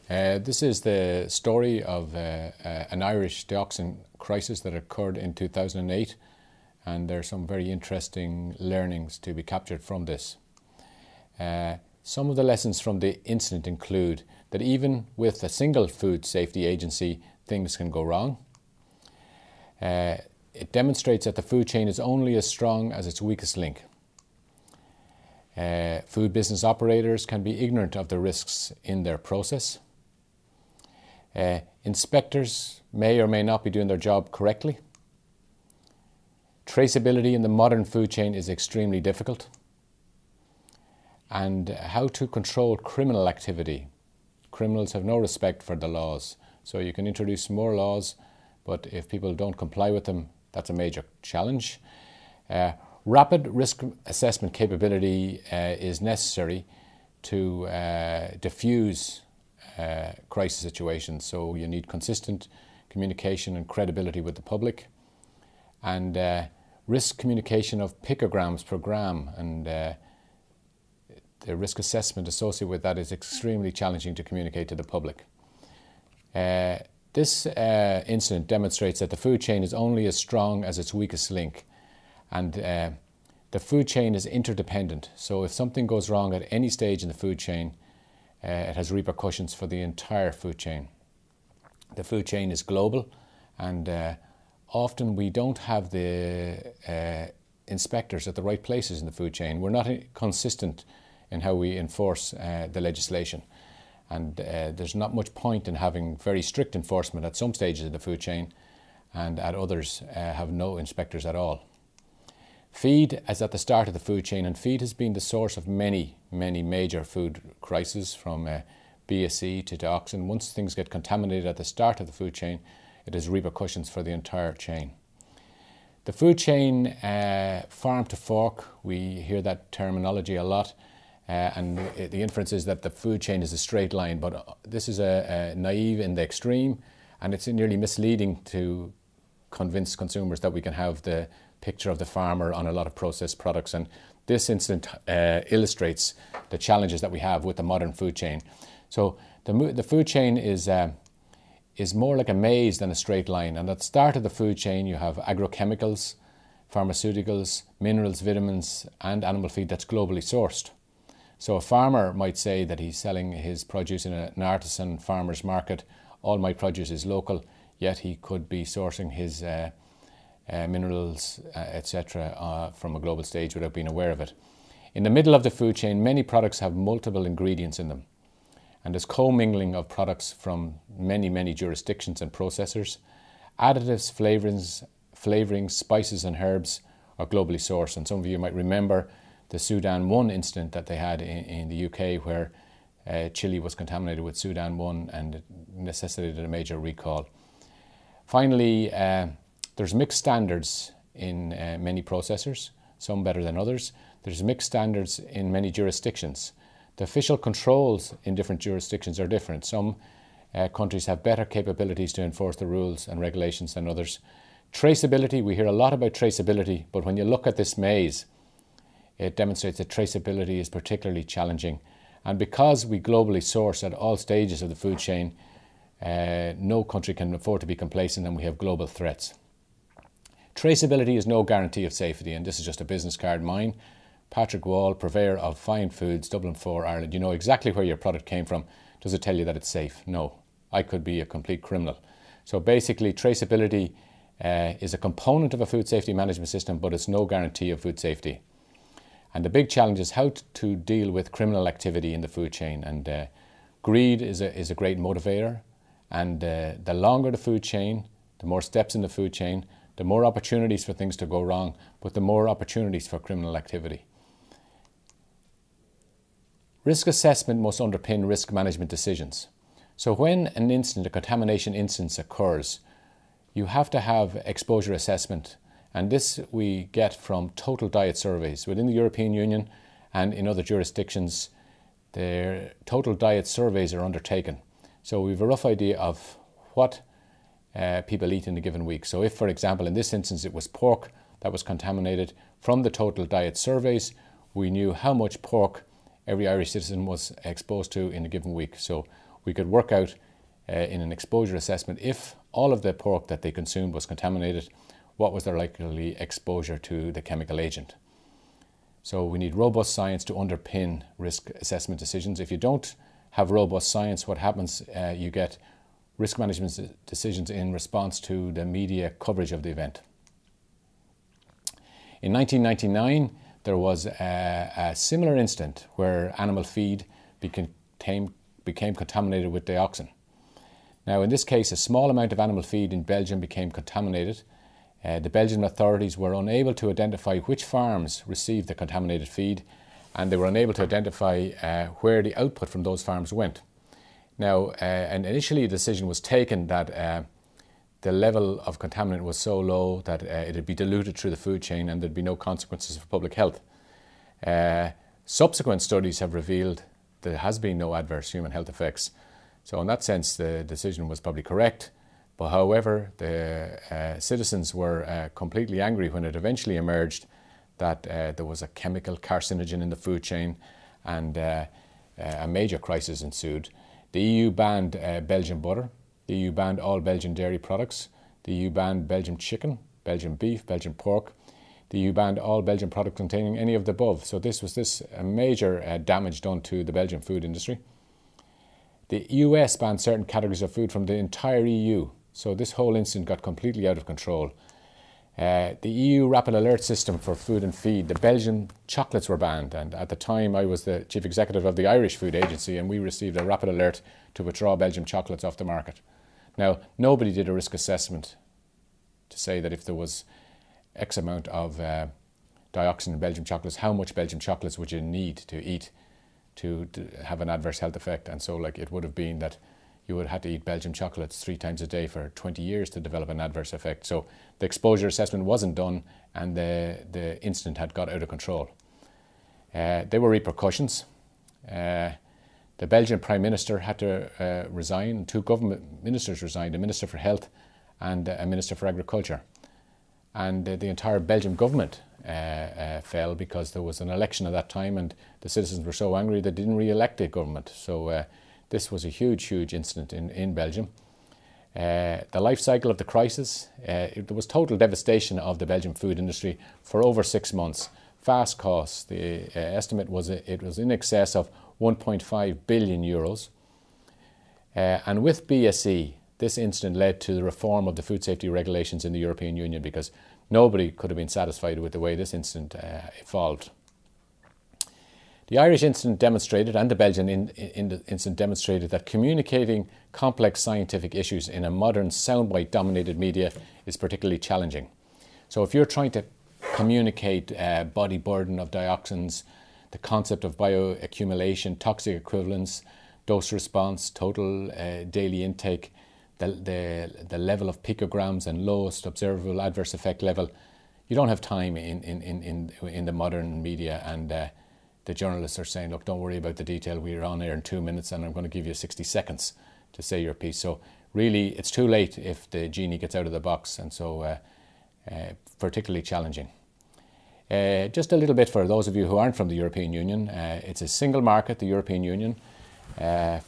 This is the story of an Irish dioxin crisis that occurred in 2008, and there are some very interesting learnings to be captured from this. Some of the lessons from the incident include that even with a single food safety agency, things can go wrong. It demonstrates that the food chain is only as strong as its weakest link. Food business operators can be ignorant of the risks in their process. Inspectors may or may not be doing their job correctly. Traceability in the modern food chain is extremely difficult. And how to control criminal activity. Criminals have no respect for the laws. So you can introduce more laws, but if people don't comply with them, that's a major challenge. Rapid risk assessment capability is necessary to diffuse crisis situations. So you need consistent communication and credibility with the public, and risk communication of picograms per gram, and the risk assessment associated with that is extremely challenging to communicate to the public. This incident demonstrates that the food chain is only as strong as its weakest link, and the food chain is interdependent. So if something goes wrong at any stage in the food chain, it has repercussions for the entire food chain. The food chain is global, and often we don't have the inspectors at the right places in the food chain. We're not consistent in how we enforce the legislation, and there's not much point in having very strict enforcement at some stages of the food chain, and at others have no inspectors at all. Feed is at the start of the food chain, and feed has been the source of many major food crises, from BSE to Dioxin. Once things get contaminated at the start of the food chain, it has repercussions for the entire chain. The food chain, farm to fork, we hear that terminology a lot, and the inference is that the food chain is a straight line, but this is a naive in the extreme, and it's nearly misleading to convince consumers that we can have the picture of the farmer on a lot of processed products. And this incident illustrates the challenges that we have with the modern food chain. So the food chain is more like a maze than a straight line. And at the start of the food chain, you have agrochemicals, pharmaceuticals, minerals, vitamins, and animal feed that's globally sourced. So a farmer might say that he's selling his produce in an artisan farmer's market. All my produce is local, yet he could be sourcing his minerals, etc., from a global stage without being aware of it. In the middle of the food chain, many products have multiple ingredients in them, and there's commingling of products from many jurisdictions and processors. Additives, flavorings, spices and herbs are globally sourced, and some of you might remember the Sudan 1 incident that they had in the UK, where chili was contaminated with Sudan 1 and it necessitated a major recall. Finally, there's mixed standards in many processors, some better than others. There's mixed standards in many jurisdictions. The official controls in different jurisdictions are different. Some countries have better capabilities to enforce the rules and regulations than others. Traceability, we hear a lot about traceability, but when you look at this maze, it demonstrates that traceability is particularly challenging. And because we globally source at all stages of the food chain, no country can afford to be complacent, and we have global threats. Traceability is no guarantee of safety, and this is just a business card. Mine, Patrick Wall, purveyor of fine foods, Dublin 4, Ireland. You know exactly where your product came from. Does it tell you that it's safe? No. I could be a complete criminal. So basically, traceability is a component of a food safety management system, but it's no guarantee of food safety. And the big challenge is how to deal with criminal activity in the food chain. And greed is a great motivator. And the longer the food chain, the more steps in the food chain, the more opportunities for things to go wrong, but the more opportunities for criminal activity. Risk assessment must underpin risk management decisions. So when an incident, a contamination instance occurs, you have to have exposure assessment. And this we get from total diet surveys. Within the European Union and in other jurisdictions, their total diet surveys are undertaken. So we have a rough idea of what people eat in a given week. So if, for example, in this instance it was pork that was contaminated, from the total diet surveys, we knew how much pork every Irish citizen was exposed to in a given week. So we could work out in an exposure assessment, if all of the pork that they consumed was contaminated, what was their likely exposure to the chemical agent. So we need robust science to underpin risk assessment decisions. If you don't have robust science, what happens, you get risk management decisions in response to the media coverage of the event. In 1999, there was a similar incident where animal feed became contaminated with dioxin. Now, in this case, a small amount of animal feed in Belgium became contaminated. The Belgian authorities were unable to identify which farms received the contaminated feed, and they were unable to identify where the output from those farms went. Now, and initially a decision was taken that the level of contaminant was so low that it would be diluted through the food chain and there'd be no consequences for public health. Subsequent studies have revealed there has been no adverse human health effects. So in that sense, the decision was probably correct. But however, the citizens were completely angry when it eventually emerged that there was a chemical carcinogen in the food chain, and a major crisis ensued. The EU banned Belgian butter. The EU banned all Belgian dairy products. The EU banned Belgian chicken, Belgian beef, Belgian pork. The EU banned all Belgian products containing any of the above. So this was major damage done to the Belgian food industry. The US banned certain categories of food from the entire EU. So this whole incident got completely out of control. The EU rapid alert system for food and feed, the Belgian chocolates were banned, and at the time I was the chief executive of the Irish Food Agency, and we received a rapid alert to withdraw Belgian chocolates off the market. Now, nobody did a risk assessment to say that if there was X amount of dioxin in Belgian chocolates, how much Belgian chocolates would you need to eat to have an adverse health effect. And so it would have been that you would have had to eat Belgian chocolates 3 times a day for 20 years to develop an adverse effect. So the exposure assessment wasn't done, and the incident had got out of control. There were repercussions. The Belgian Prime Minister had to resign. 2 government ministers resigned, a Minister for Health and a Minister for Agriculture. And the entire Belgian government fell because there was an election at that time, and the citizens were so angry they didn't re-elect the government. So this was a huge incident in Belgium. The life cycle of the crisis, there was total devastation of the Belgian food industry for over 6 months. Fast costs, the estimate was it was in excess of 1.5 billion euros. And with BSE, this incident led to the reform of the food safety regulations in the European Union, because nobody could have been satisfied with the way this incident evolved. The Irish incident demonstrated, and the Belgian incident demonstrated, that communicating complex scientific issues in a modern soundbite-dominated media is particularly challenging. So if you're trying to communicate body burden of dioxins, the concept of bioaccumulation, toxic equivalence, dose response, total daily intake, the level of picograms and lowest observable adverse effect level, you don't have time in the modern media, and the journalists are saying, look, don't worry about the detail, we're on air in 2 minutes and I'm going to give you 60 seconds to say your piece. So really it's too late if the genie gets out of the box, and so particularly challenging. Just a little bit for those of you who aren't from the European Union. It's a single market, the European Union,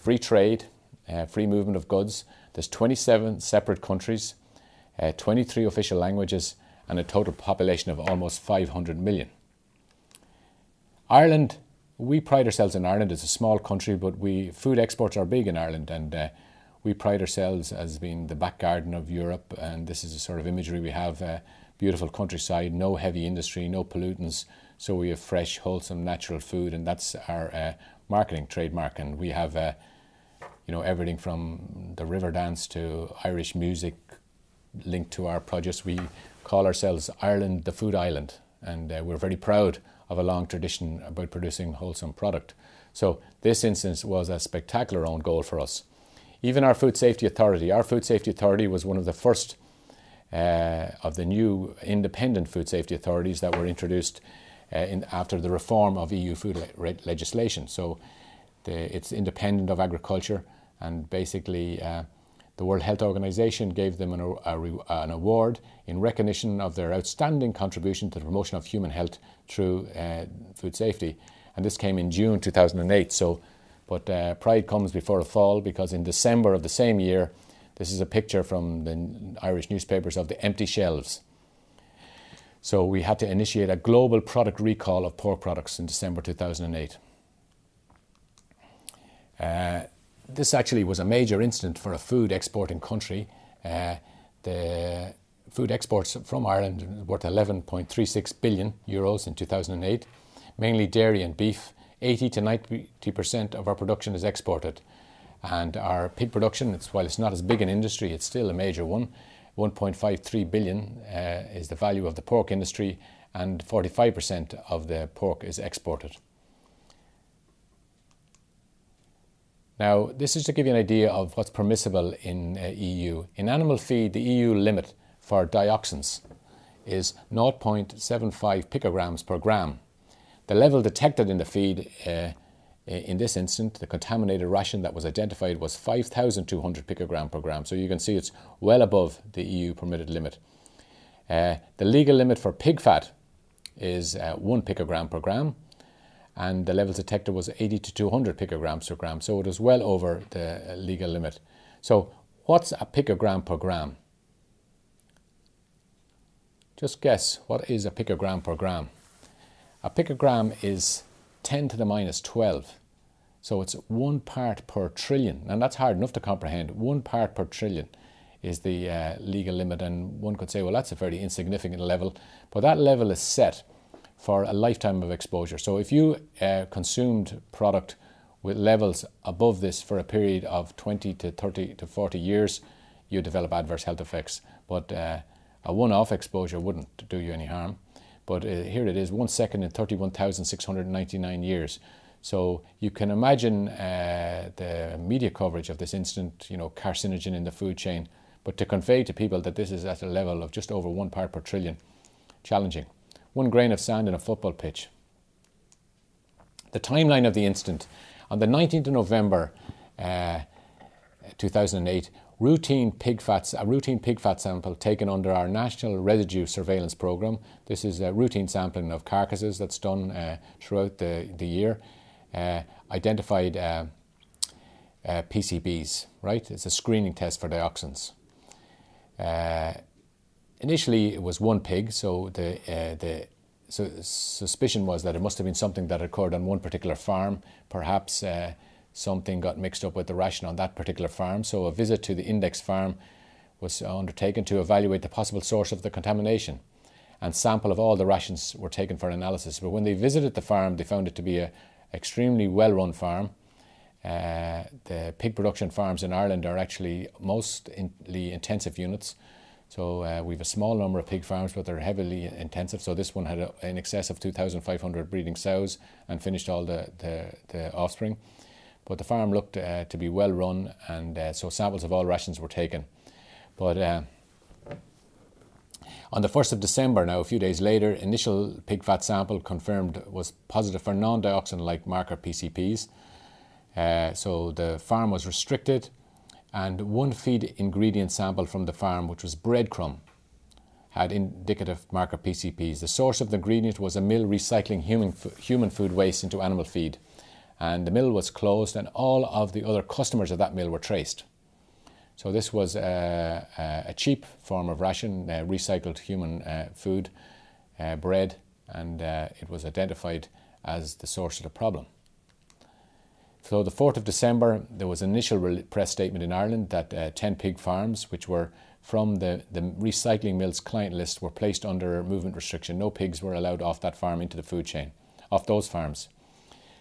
free trade, free movement of goods. There's 27 separate countries, 23 official languages, and a total population of almost 500 million. Ireland, we pride ourselves in Ireland. It's a small country, but food exports are big in Ireland, and we pride ourselves as being the back garden of Europe, and this is the sort of imagery we have. Beautiful countryside, no heavy industry, no pollutants, so we have fresh, wholesome, natural food, and that's our marketing trademark. And we have everything from the river dance to Irish music linked to our produce. We call ourselves Ireland the Food Island, and we're very proud of a long tradition about producing wholesome product. So this instance was a spectacular own goal for us. Even our Food Safety Authority was one of the first of the new independent food safety authorities that were introduced after the reform of EU food legislation. So it's independent of agriculture, and basically the World Health Organization gave them an award in recognition of their outstanding contribution to the promotion of human health through food safety. And this came in June 2008. So But pride comes before a fall, because in December of the same year, this is a picture from the Irish newspapers of the empty shelves. So we had to initiate a global product recall of pork products in December 2008. This actually was a major incident for a food exporting country. The food exports from Ireland worth 11.36 billion euros in 2008, mainly dairy and beef. 80 to 90% of our production is exported. And our pig production, while it's not as big an industry, it's still a major one. 1.53 billion is the value of the pork industry, and 45% of the pork is exported. Now, this is to give you an idea of what's permissible in EU. In animal feed, the EU limit for dioxins is 0.75 picograms per gram. The level detected in the feed, in this instance, the contaminated ration that was identified was 5,200 picogram per gram. So you can see it's well above the EU permitted limit. The legal limit for pig fat is 1 picogram per gram, and the level detected was 80 to 200 picograms per gram. So it is well over the legal limit. So what's a picogram per gram? Just guess, what is a picogram per gram? A picogram is 10 to the minus 12. So it's 1 part per trillion. And that's hard enough to comprehend. 1 part per trillion is the legal limit. And one could say, well, that's a very insignificant level. But that level is set for a lifetime of exposure. So if you consumed product with levels above this for a period of 20 to 30 to 40 years, you develop adverse health effects. But a one-off exposure wouldn't do you any harm. But here it is, 1 second in 31,699 years. So you can imagine the media coverage of this incident, carcinogen in the food chain. But to convey to people that this is at a level of just over 1 part per trillion, challenging. 1 grain of sand in a football pitch. The timeline of the incident. On the 19th of November 2008, a routine pig fat sample taken under our National Residue Surveillance Programme. This is a routine sampling of carcasses that's done throughout the year. Identified PCBs, right? It's a screening test for dioxins. Initially, it was 1 pig, so the suspicion was that it must have been something that occurred on one particular farm. Perhaps something got mixed up with the ration on that particular farm. So a visit to the index farm was undertaken to evaluate the possible source of the contamination. And sample of all the rations were taken for analysis. But when they visited the farm, they found it to be an extremely well-run farm. The pig production farms in Ireland are actually mostly intensive units. So we have a small number of pig farms, but they're heavily intensive. So this one had in excess of 2,500 breeding sows and finished all the offspring. But the farm looked to be well run, and so samples of all rations were taken. But on the 1st of December, now a few days later, initial pig fat sample confirmed was positive for non-dioxin-like marker PCPs. So the farm was restricted, and 1 feed ingredient sample from the farm, which was breadcrumb, had indicative marker PCPs. The source of the ingredient was a mill recycling human food waste into animal feed. And the mill was closed, and all of the other customers of that mill were traced. So this was a cheap form of ration, recycled human food, bread, and it was identified as the source of the problem. So the 4th of December, there was an initial press statement in Ireland that 10 pig farms, which were from the recycling mill's client list, were placed under movement restriction. No pigs were allowed off that farm into the food chain, off those farms.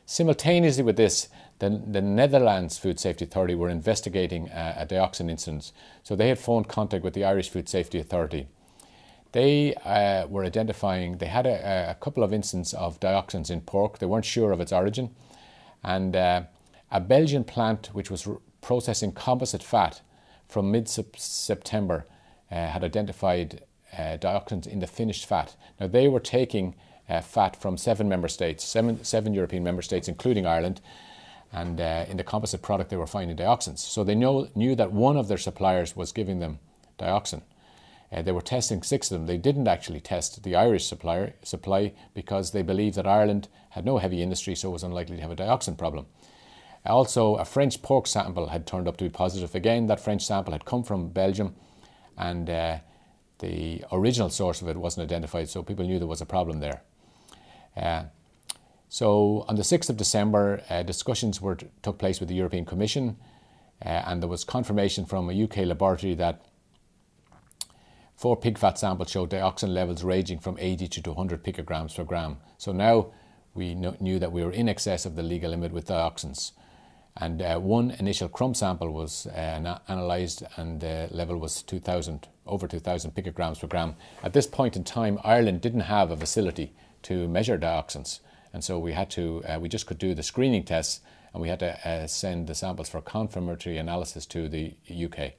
Simultaneously with this, the Netherlands Food Safety Authority were investigating a dioxin incident. So they had phoned contact with the Irish Food Safety Authority. They were identifying, they had a couple of instances of dioxins in pork. They weren't sure of its origin. And a Belgian plant which was processing composite fat from mid-September had identified dioxins in the finished fat. Now they were taking fat from 7 member states, seven European member states, including Ireland, and in the composite product they were finding dioxins. So they knew that one of their suppliers was giving them dioxin. They were testing 6 of them. They didn't actually test the Irish supply because they believed that Ireland had no heavy industry, so it was unlikely to have a dioxin problem. Also, a French pork sample had turned up to be positive. Again, that French sample had come from Belgium, and the original source of it wasn't identified, so people knew there was a problem there. So on the 6th of December, discussions took place with the European Commission, and there was confirmation from a UK laboratory that 4 pig fat samples showed dioxin levels ranging from 80 to 200 picograms per gram. So now we knew that we were in excess of the legal limit with dioxins. And one initial crumb sample was analysed, and the level was over 2,000 picograms per gram. At this point in time, Ireland didn't have a facility to measure dioxins, and so we just could do the screening tests, and we had to send the samples for confirmatory analysis to the UK.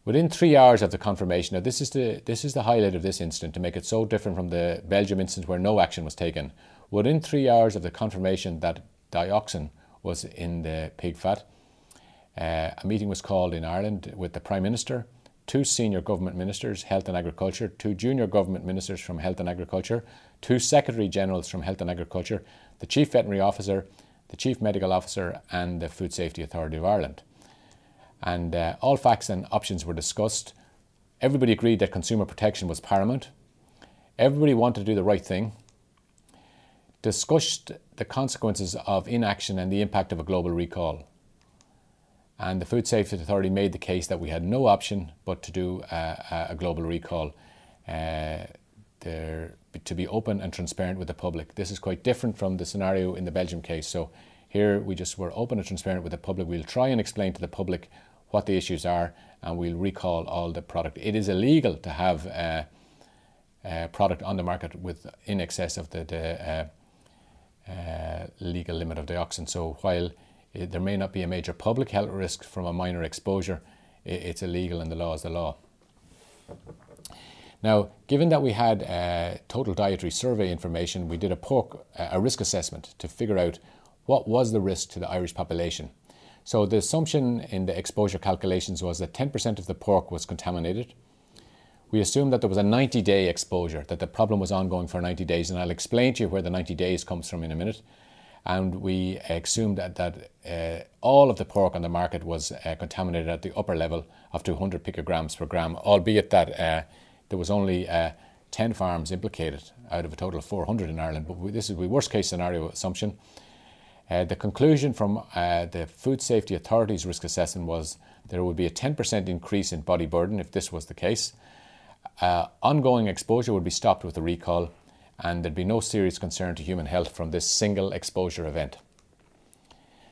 Within 3 hours of the confirmation, now this is the highlight of this incident to make it so different from the Belgium incident where no action was taken. Within 3 hours of the confirmation that dioxin was in the pig fat, a meeting was called in Ireland with the Prime Minister, 2 senior government ministers, Health and Agriculture, 2 junior government ministers from Health and Agriculture, 2 Secretary Generals from Health and Agriculture, the Chief Veterinary Officer, the Chief Medical Officer, and the Food Safety Authority of Ireland. And all facts and options were discussed. Everybody agreed that consumer protection was paramount. Everybody wanted to do the right thing. Discussed the consequences of inaction and the impact of a global recall. And the Food Safety Authority made the case that we had no option but to do a global recall, to be open and transparent with the public. This is quite different from the scenario in the Belgium case. So here we just were open and transparent with the public. We'll try and explain to the public what the issues are, and we'll recall all the product. It is illegal to have a product on the market with in excess of the legal limit of dioxin. So while there may not be a major public health risk from a minor exposure, it's illegal and the law is the law. Now, given that we had total dietary survey information, we did a risk assessment to figure out what was the risk to the Irish population. So the assumption in the exposure calculations was that 10% of the pork was contaminated. We assumed that there was a 90-day exposure, that the problem was ongoing for 90 days, and I'll explain to you where the 90 days comes from in a minute. And we assumed that all of the pork on the market was contaminated at the upper level of 200 picograms per gram, albeit that there was only 10 farms implicated out of a total of 400 in Ireland. But this is the worst case scenario assumption. The conclusion from the Food Safety Authority's risk assessment was there would be a 10% increase in body burden if this was the case. Ongoing exposure would be stopped with a recall, and there'd be no serious concern to human health from this single exposure event.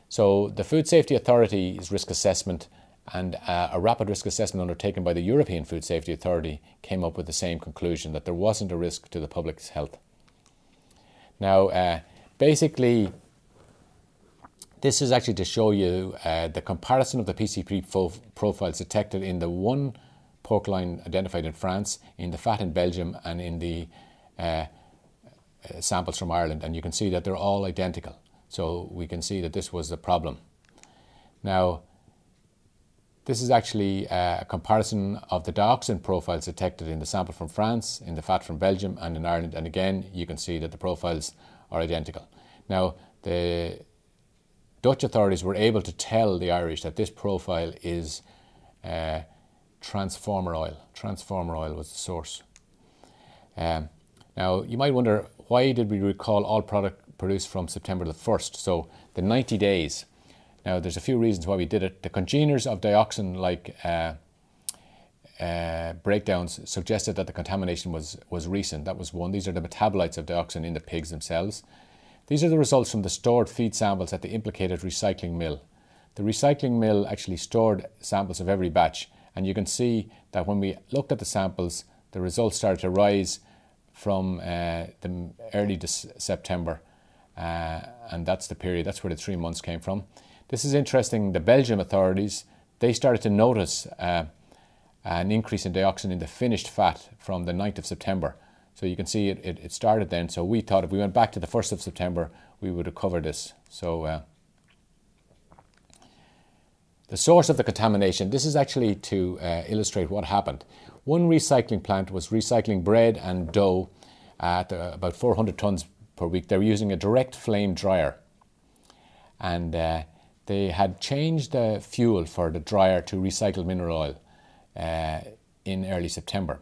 So the Food Safety Authority's risk assessment and a rapid risk assessment undertaken by the European Food Safety Authority came up with the same conclusion, that there wasn't a risk to the public's health. Now, basically, this is actually to show you the comparison of the PCP profiles detected in the one pork line identified in France, in the fat in Belgium, and in the samples from Ireland. And you can see that they're all identical. So we can see that this was the problem. Now, this is actually a comparison of the dioxin profiles detected in the sample from France, in the fat from Belgium, and in Ireland. And again, you can see that the profiles are identical. Now, the Dutch authorities were able to tell the Irish that this profile is transformer oil. Transformer oil was the source. Now, you might wonder, why did we recall all product produced from September the 1st? So the 90 days. Now, there's a few reasons why we did it. The congeners of dioxin-like breakdowns suggested that the contamination was recent. That was one. These are the metabolites of dioxin in the pigs themselves. These are the results from the stored feed samples at the implicated recycling mill. The recycling mill actually stored samples of every batch, and you can see that when we looked at the samples, the results started to rise from the early September, and that's the period, that's where the 3 months came from. This is interesting. The Belgian authorities, they started to notice an increase in dioxin in the finished fat from the 9th of September. So you can see it started then. So we thought if we went back to the 1st of September, we would recover this. So the source of the contamination, this is actually to illustrate what happened. One recycling plant was recycling bread and dough at about 400 tonnes per week. They were using a direct flame dryer. and they had changed the fuel for the dryer to recycled mineral oil in early September.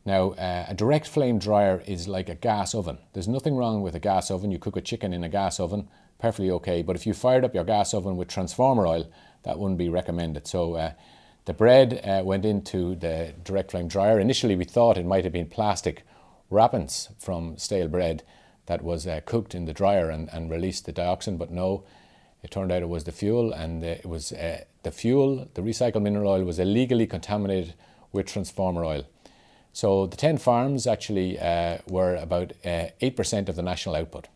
Now, a direct flame dryer is like a gas oven. There's nothing wrong with a gas oven. You cook a chicken in a gas oven, perfectly okay. But if you fired up your gas oven with transformer oil, that wouldn't be recommended. So the bread went into the direct flame dryer. Initially, we thought it might have been plastic wrappings from stale bread that was cooked in the dryer and released the dioxin, but no, it turned out it was the fuel, and it was the fuel, the recycled mineral oil, was illegally contaminated with transformer oil. So the 10 farms actually were about 8% of the national output.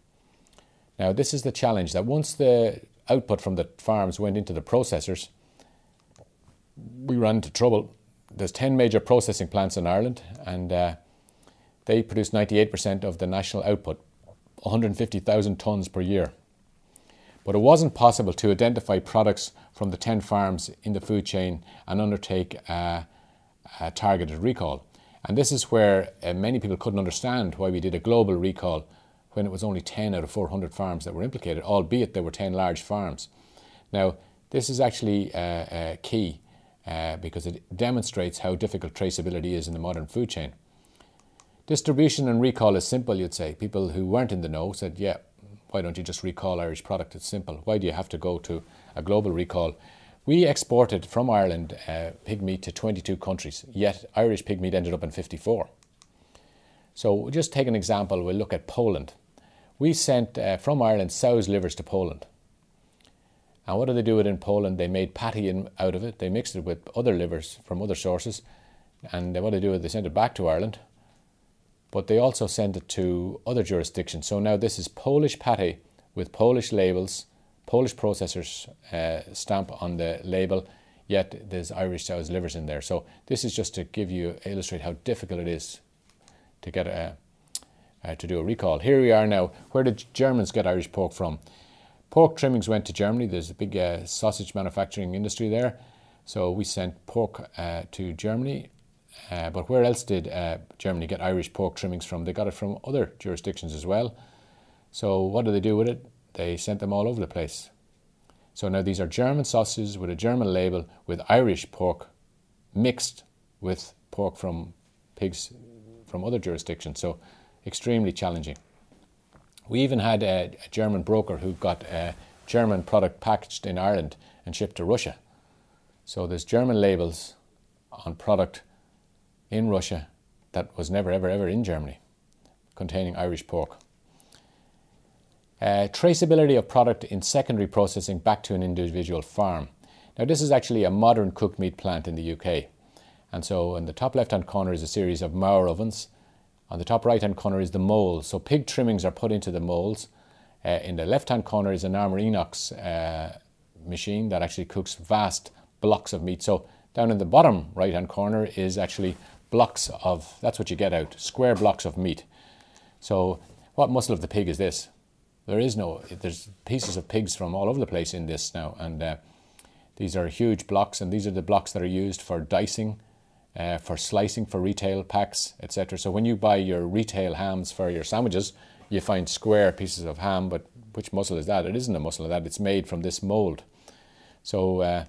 Now this is the challenge, that once the output from the farms went into the processors, we ran into trouble. There's 10 major processing plants in Ireland, and they produce 98% of the national output, 150,000 tonnes per year. But it wasn't possible to identify products from the 10 farms in the food chain and undertake a targeted recall. And this is where many people couldn't understand why we did a global recall when it was only 10 out of 400 farms that were implicated, albeit there were 10 large farms. Now, this is actually key because it demonstrates how difficult traceability is in the modern food chain. Distribution and recall is simple, you'd say. People who weren't in the know said, yeah, why don't you just recall Irish product? It's simple. Why do you have to go to a global recall? We exported from Ireland pig meat to 22 countries, yet Irish pig meat ended up in 54. So we'll just take an example. We'll look at Poland. We sent from Ireland sow's livers to Poland. And what did they do with it in Poland? They made patty out of it. They mixed it with other livers from other sources. And what they do is they sent it back to Ireland. But they also sent it to other jurisdictions. So now this is Polish patty with Polish labels, Polish processors stamp on the label, yet there's Irish sow's livers in there. So this is just to illustrate how difficult it is to get to do a recall. Here we are now. Where did Germans get Irish pork from? Pork trimmings went to Germany. There's a big sausage manufacturing industry there. So we sent pork to Germany. But where else did Germany get Irish pork trimmings from? They got it from other jurisdictions as well. So what do they do with it? They sent them all over the place. So now these are German sausages with a German label with Irish pork mixed with pork from pigs from other jurisdictions. So extremely challenging. We even had a German broker who got a German product packaged in Ireland and shipped to Russia. So there's German labels on product in Russia that was never ever ever in Germany containing Irish pork. Traceability of product in secondary processing back to an individual farm. Now this is actually a modern cooked meat plant in the UK. And so in the top left hand corner is a series of Mauer ovens. On the top right hand corner is the mold. So pig trimmings are put into the molds. In the left hand corner is an Armour Inox machine that actually cooks vast blocks of meat. So down in the bottom right hand corner is actually blocks of, that's what you get out, square blocks of meat. So what muscle of the pig is this? There's pieces of pigs from all over the place in this now, and these are huge blocks, and these are the blocks that are used for dicing, for slicing for retail packs, etc. So when you buy your retail hams for your sandwiches, you find square pieces of ham, but which muscle is that? It isn't a muscle of that, it's made from this mold. So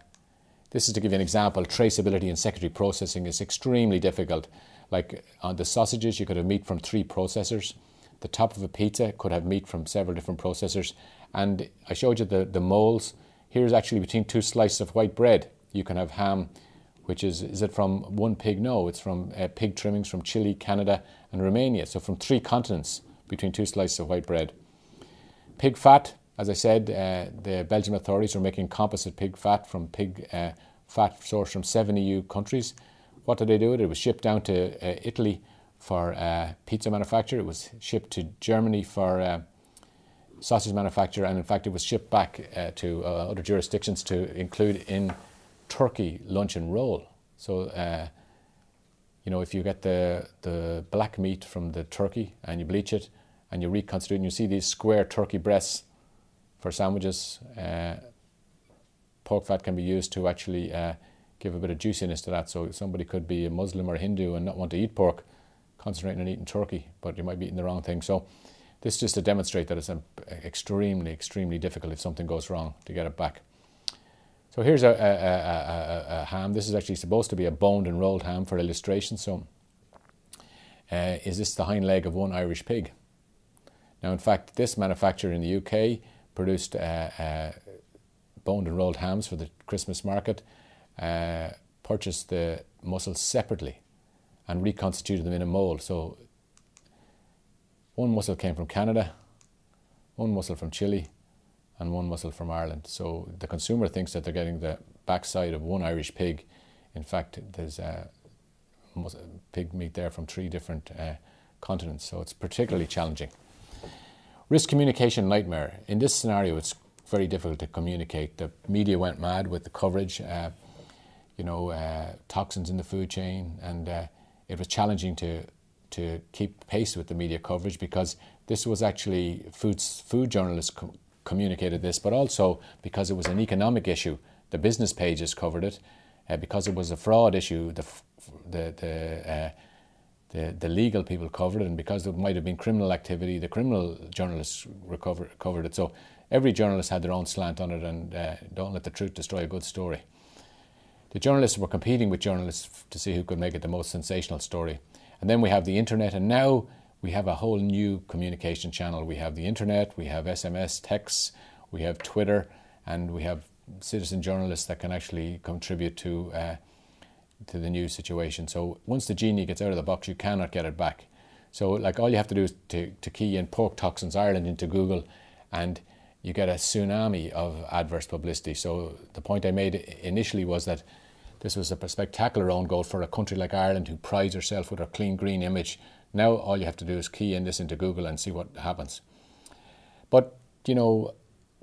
this is to give you an example. Traceability in secondary processing is extremely difficult. Like on the sausages, you could have meat from 3 processors. The top of a pizza could have meat from several different processors. And I showed you the molds. Here's actually between 2 slices of white bread. You can have ham, which is it from one pig? No, it's from pig trimmings from Chile, Canada, and Romania. So from 3 continents between 2 slices of white bread. Pig fat, as I said, the Belgian authorities are making composite pig fat from pig fat sourced from 7 EU countries. What did they do with it? It was shipped down to Italy for pizza manufacture. It was shipped to Germany for sausage manufacture, and in fact it was shipped back to other jurisdictions to include in turkey lunch and roll. So if you get the black meat from the turkey and you bleach it and you reconstitute, and you see these square turkey breasts for sandwiches, pork fat can be used to actually give a bit of juiciness to that. So somebody could be a Muslim or Hindu and not want to eat pork, concentrating on eating turkey, but you might be eating the wrong thing. So this just to demonstrate that it's extremely, extremely difficult if something goes wrong to get it back. So here's a ham. This is actually supposed to be a boned and rolled ham for illustration. So is this the hind leg of one Irish pig? Now, in fact, this manufacturer in the UK produced boned and rolled hams for the Christmas market, purchased the muscles separately and reconstituted them in a mould. So one muscle came from Canada, one muscle from Chile, and one muscle from Ireland. So the consumer thinks that they're getting the backside of one Irish pig. In fact, there's pig meat there from 3 different continents, so it's particularly challenging. Risk communication nightmare. In this scenario, it's very difficult to communicate. The media went mad with the coverage, toxins in the food chain, and it was challenging to keep pace with the media coverage, because this was actually food journalists communicated this, but also because it was an economic issue. The business pages covered it. Because it was a fraud issue, the legal people covered it, and because it might have been criminal activity, the criminal journalists covered it. So every journalist had their own slant on it, and don't let the truth destroy a good story. The journalists were competing with journalists to see who could make it the most sensational story. And then we have the internet, and now we have a whole new communication channel. We have the internet, we have SMS, texts, we have Twitter, and we have citizen journalists that can actually contribute to the news situation. So once the genie gets out of the box, you cannot get it back. So like all you have to do is to key in pork toxins Ireland into Google, and you get a tsunami of adverse publicity. So the point I made initially was that this was a spectacular own goal for a country like Ireland, who prides herself with her clean green image. Now all you have to do is key in this into Google and see what happens. But,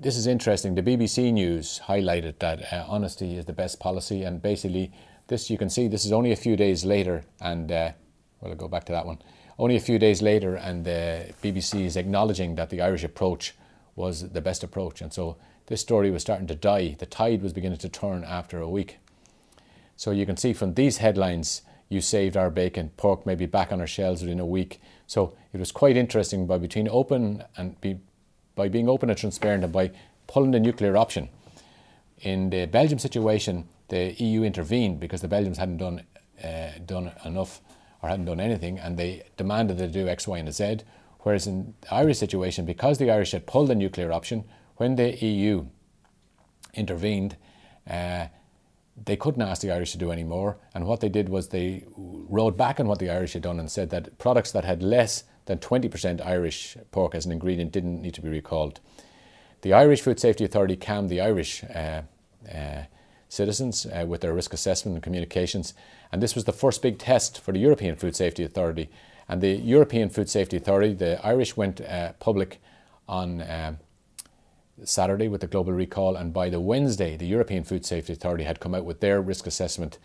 this is interesting. The BBC News highlighted that honesty is the best policy, and basically this, you can see, this is only a few days later, and I'll go back to that one. Only a few days later, and the BBC is acknowledging that the Irish approach was the best approach, and so this story was starting to die. The tide was beginning to turn after a week. So you can see from these headlines, "You saved our bacon, pork may be back on our shelves within a week." So it was quite interesting by being open and transparent, and by pulling the nuclear option. In the Belgium situation, the EU intervened because the Belgians hadn't done enough or hadn't done anything, and they demanded they do X, Y, and Z. Whereas in the Irish situation, because the Irish had pulled the nuclear option, when the EU intervened, they couldn't ask the Irish to do any more, and what they did was they rode back on what the Irish had done and said that products that had less than 20% Irish pork as an ingredient didn't need to be recalled. The Irish Food Safety Authority calmed the Irish citizens with their risk assessment and communications, and this was the first big test for the European Food Safety Authority. And the European Food Safety Authority, the Irish went public on Saturday with the global recall, and by the Wednesday the European Food Safety Authority had come out with their risk assessment,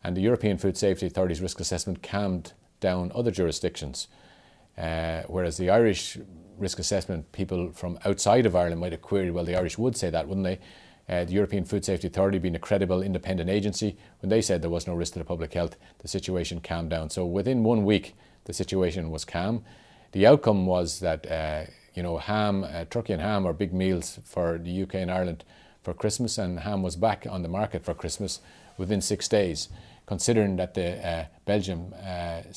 and the European Food Safety Authority's risk assessment calmed down other jurisdictions, whereas the Irish risk assessment, people from outside of Ireland might have queried, well, the Irish would say that, wouldn't they? The European Food Safety Authority, being a credible independent agency, when they said there was no risk to the public health, the situation calmed down. So within 1 week the situation was calm. The outcome was that ham, turkey and ham are big meals for the UK and Ireland for Christmas, and ham was back on the market for Christmas within 6 days. Considering that the Belgium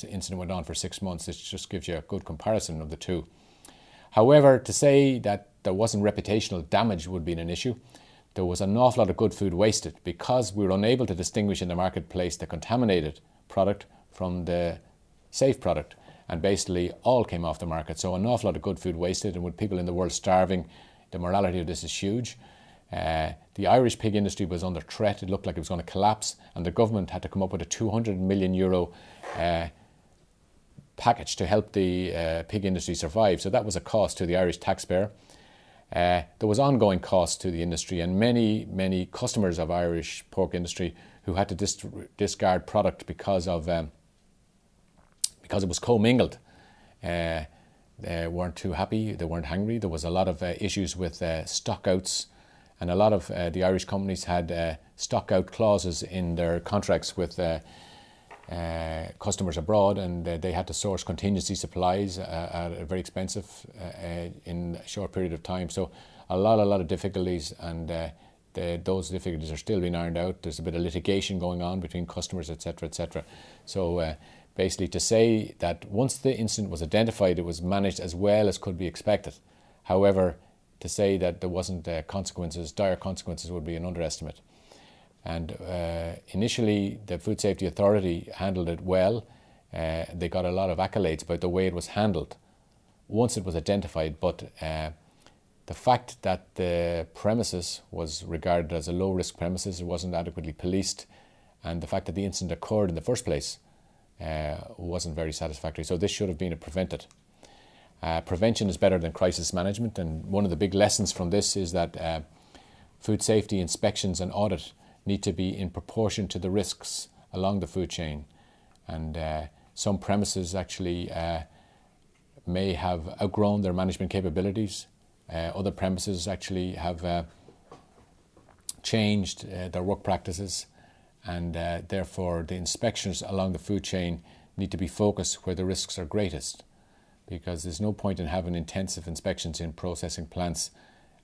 incident went on for 6 months, it just gives you a good comparison of the two. However, to say that there wasn't reputational damage would be an issue. There was an awful lot of good food wasted because we were unable to distinguish in the marketplace the contaminated product from the safe product, and basically all came off the market. So an awful lot of good food wasted, and with people in the world starving, the morality of this is huge. The Irish pig industry was under threat. It looked like it was going to collapse, and the government had to come up with a €200 million package to help the pig industry survive. So that was a cost to the Irish taxpayer. There was ongoing costs to the industry, and many customers of Irish pork industry who had to discard product because it was commingled. They weren't too happy, they weren't hungry. There was a lot of issues with stockouts, and a lot of the Irish companies had stockout clauses in their contracts with customers abroad, and they had to source contingency supplies at a very expensive in a short period of time. So a lot of difficulties, and those difficulties are still being ironed out. There's a bit of litigation going on between customers, etc., etc. So basically, to say that once the incident was identified, it was managed as well as could be expected. However, to say that there wasn't dire consequences would be an underestimate. And initially, the Food Safety Authority handled it well. They got a lot of accolades about the way it was handled once it was identified. But the fact that the premises was regarded as a low-risk premises, it wasn't adequately policed, and the fact that the incident occurred in the first place wasn't very satisfactory. So this should have been prevented. Prevention is better than crisis management, and one of the big lessons from this is that food safety inspections and audit need to be in proportion to the risks along the food chain. And some premises actually may have outgrown their management capabilities. Other premises actually have changed their work practices, and therefore the inspections along the food chain need to be focused where the risks are greatest, because there's no point in having intensive inspections in processing plants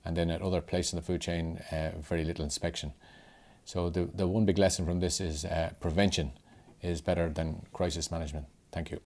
and then at other places in the food chain very little inspection. So the one big lesson from this is prevention is better than crisis management. Thank you.